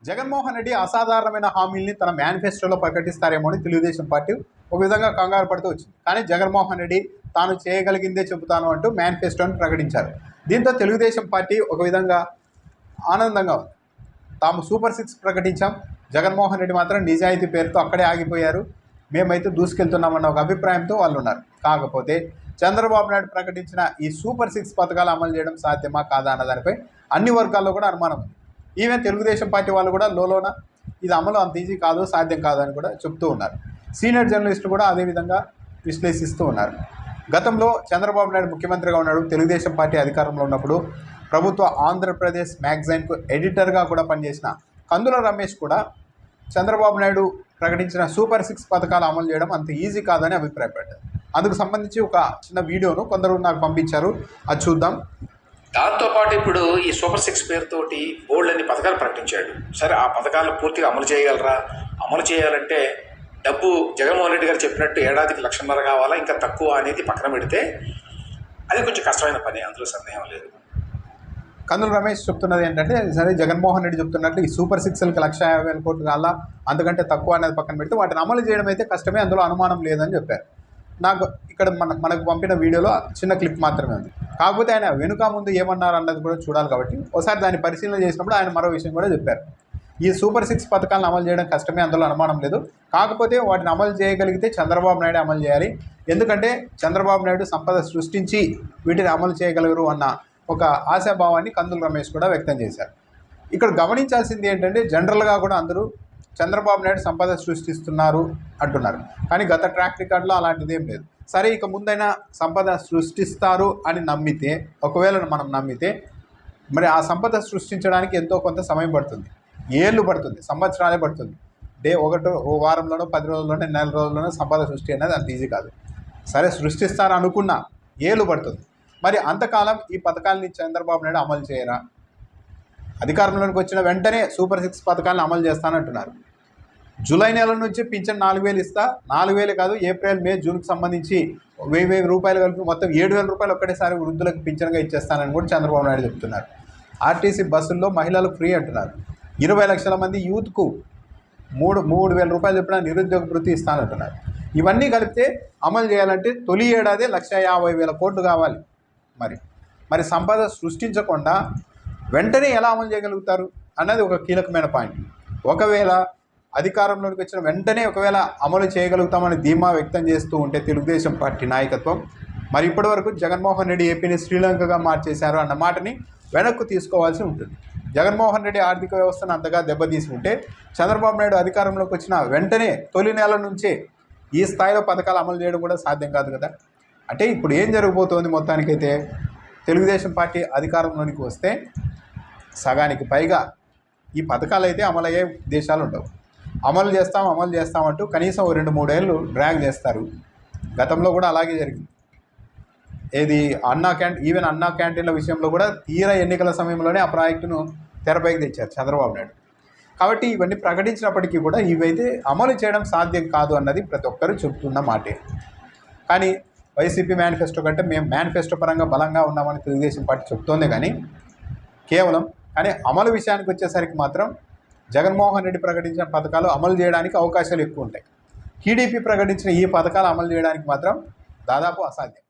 జగన్మోహన్ రెడ్డి అసాధారణమైన హామీల్ని తన మేనిఫెస్టోలో ప్రకటిస్తారేమో అని తెలుగుదేశం పార్టీ ఒక విధంగా కంగారు పడుతూ వచ్చింది. కానీ జగన్మోహన్ రెడ్డి తాను చేయగలిగిందే చెబుతాను అంటూ మేనిఫెస్టోని ప్రకటించారు. దీంతో తెలుగుదేశం పార్టీ ఒక విధంగా ఆనందంగా ఉంది. తాము సూపర్ 6 ప్రకటించాం, జగన్మోహన్ రెడ్డి మాత్రం నిజాయితీ పేరుతో అక్కడే ఆగిపోయారు, మేమైతే దూసుకెళ్తున్నామన్న ఒక అభిప్రాయంతో వాళ్ళు ఉన్నారు. కాకపోతే చంద్రబాబు నాయుడు ప్రకటించిన ఈ సూపర్ 6 పథకాలు అమలు చేయడం సాధ్యమా కాదా అన్న దానిపై అన్ని వర్గాల్లో కూడా అనుమానం ఉంది. ఈవెన్ తెలుగుదేశం పార్టీ వాళ్ళు కూడా లోన ఇది అమలు అంత ఈజీ కాదు, సాధ్యం కాదు అని కూడా చెప్తూ ఉన్నారు. సీనియర్ జర్నలిస్టులు కూడా అదేవిధంగా విశ్లేషిస్తూ ఉన్నారు. గతంలో చంద్రబాబు నాయుడు ముఖ్యమంత్రిగా ఉన్నాడు, తెలుగుదేశం పార్టీ అధికారంలో ఉన్నప్పుడు ప్రభుత్వ ఆంధ్రప్రదేశ్ మ్యాగజైన్కు ఎడిటర్గా కూడా పనిచేసిన కందుల రమేష్ కూడా చంద్రబాబు నాయుడు ప్రకటించిన సూపర్ 6 పథకాలు అమలు చేయడం అంత ఈజీ కాదని అభిప్రాయపడ్డారు. అందుకు సంబంధించి ఒక చిన్న వీడియోను కొందరు నాకు పంపించారు, అది చూద్దాం. దాంతోపాటు ఇప్పుడు ఈ సూపర్ 6 పేరుతోటి బోల్డ్ అన్ని పథకాలు ప్రకటించాడు. సరే, ఆ పథకాలను పూర్తిగా అమలు చేయగలరా? అమలు చేయాలంటే డబ్బు జగన్మోహన్ రెడ్డి గారు చెప్పినట్టు ఏడాదికి 1,50,000 కావాలా, ఇంకా తక్కువ అనేది పక్కన పెడితే అది కొంచెం కష్టమైన పని, అందులో సందేహం లేదు. కందుల రమేష్ చెప్తున్నది ఏంటంటే, సరే జగన్మోహన్ రెడ్డి చెప్తున్నట్లు ఈ సూపర్ 6కి 1,50,000 కోట్లు కావాలా, అంతకంటే తక్కువ అనేది పక్కన పెడితే వాటిని అమలు చేయడం అయితే కష్టమే, అందులో అనుమానం లేదని చెప్పారు. నాకు ఇక్కడ మనకు పంపిన వీడియోలో చిన్న క్లిప్ మాత్రమే ఉంది. కాకపోతే ఆయన వెనుక ముందు ఏమన్నారు అన్నది కూడా చూడాలి కాబట్టి ఒకసారి దాన్ని పరిశీలన చేసినప్పుడు ఆయన మరో విషయం కూడా చెప్పారు. ఈ సూపర్ 6 పథకాలను అమలు చేయడం కష్టమే, అందులో అనుమానం లేదు. కాకపోతే వాటిని అమలు చేయగలిగితే చంద్రబాబు నాయుడు అమలు చేయాలి, ఎందుకంటే చంద్రబాబు నాయుడు సంపద సృష్టించి వీటిని అమలు చేయగలరు అన్న ఒక ఆశాభావాన్ని కందుల రమేష్ కూడా వ్యక్తం చేశారు. ఇక్కడ గమనించాల్సింది ఏంటంటే, జనరల్గా కూడా అందరూ చంద్రబాబు నాయుడు సంపద సృష్టిస్తున్నారు అంటున్నారు, కానీ గత ట్రాక్ రికార్డులో అలాంటిది ఏం లేదు. సరే, ఇక ముందైనా సంపద సృష్టిస్తారు అని నమ్మితే, ఒకవేళ మనం నమ్మితే మరి ఆ సంపద సృష్టించడానికి ఎంతో కొంత సమయం పడుతుంది, ఏళ్ళు పడుతుంది, సంవత్సరాలే పడుతుంది. ఓ వారంలోనో 10 రోజుల్లోనో నెల రోజుల్లోనో సంపద సృష్టి అనేది అంత ఈజీ కాదు. సరే, సృష్టిస్తారు అనుకున్నా ఏళ్ళు పడుతుంది. మరి అంతకాలం ఈ పథకాలని చంద్రబాబు నాయుడు అమలు చేయరా? అధికారంలోకి వచ్చిన వెంటనే సూపర్ 6 పథకాలను అమలు చేస్తానంటున్నారు. జూలై నెల నుంచి పింఛన్ 4,000 ఇస్తా, 4,000 కాదు, ఏప్రిల్ మే జూన్కి సంబంధించి 1,000 రూపాయలు కలిపి మొత్తం 7,000 రూపాయలు ఒక్కటేసారి వృద్ధులకు పింఛన్గా ఇచ్చేస్తానని కూడా చంద్రబాబు నాయుడు చెప్తున్నారు. ఆర్టీసీ బస్సుల్లో మహిళలకు ఫ్రీ అంటున్నారు. 20 లక్షల మంది యూత్కు 3,000 రూపాయలు చెప్పిన నిరుద్యోగ భృతి ఇస్తానంటున్నారు. ఇవన్నీ కలిపితే అమలు చేయాలంటే తొలి ఏడాదే 1,50,000 కోట్లు కావాలి. మరి సంపద సృష్టించకుండా వెంటనే ఎలా అమలు చేయగలుగుతారు అన్నది ఒక కీలకమైన పాయింట్. ఒకవేళ అధికారంలోకి వచ్చిన వెంటనే ఒకవేళ అమలు చేయగలుగుతామని ధీమా వ్యక్తం చేస్తూ ఉంటే తెలుగుదేశం పార్టీ నాయకత్వం, మరి ఇప్పటివరకు జగన్మోహన్ రెడ్డి ఏపీని శ్రీలంకగా మార్చేశారు అన్న మాటని వెనక్కు తీసుకోవాల్సి ఉంటుంది. జగన్మోహన్ రెడ్డి ఆర్థిక వ్యవస్థను అంతగా దెబ్బతీసి ఉంటే చంద్రబాబు నాయుడు అధికారంలోకి వచ్చిన వెంటనే తొలి నెల నుంచే ఈ స్థాయిలో పథకాలు అమలు చేయడం కూడా సాధ్యం కాదు కదా. అంటే ఇప్పుడు ఏం జరగబోతోంది, మొత్తానికైతే తెలుగుదేశం పార్టీ అధికారంలోనికి వస్తే సగానికి పైగా ఈ పథకాలు అయితే అమలయ్యే దేశాలు ఉండవు. అమలు చేస్తామంటూ కనీసం 2-3 ఏళ్ళు డ్రాగ్ చేస్తారు. గతంలో కూడా అలాగే జరిగింది. ఏది ఈవెన్ అన్నా క్యాంటీన్ల విషయంలో కూడా తీరా ఎన్నికల సమయంలోనే ఆ ప్రాజెక్టును తెరపైకి తెచ్చారు చంద్రబాబు నాయుడు. కాబట్టి ఇవన్నీ ప్రకటించినప్పటికీ కూడా ఇవైతే అమలు చేయడం సాధ్యం కాదు అన్నది ప్రతి ఒక్కరూ చెబుతున్న మాటే. కానీ వైసీపీ మేనిఫెస్టో కంటే మేము మేనిఫెస్టో పరంగా బలంగా ఉన్నామని తెలుగుదేశం పార్టీ చెప్తోంది. కానీ అమలు విషయానికి వచ్చేసరికి మాత్రం జగన్మోహన్ రెడ్డి ప్రకటించిన పథకాలు అమలు చేయడానికి అవకాశాలు ఎక్కువ ఉంటాయి. టీడీపీ ప్రకటించిన ఈ పథకాలు అమలు చేయడానికి మాత్రం దాదాపు అసాధ్యం.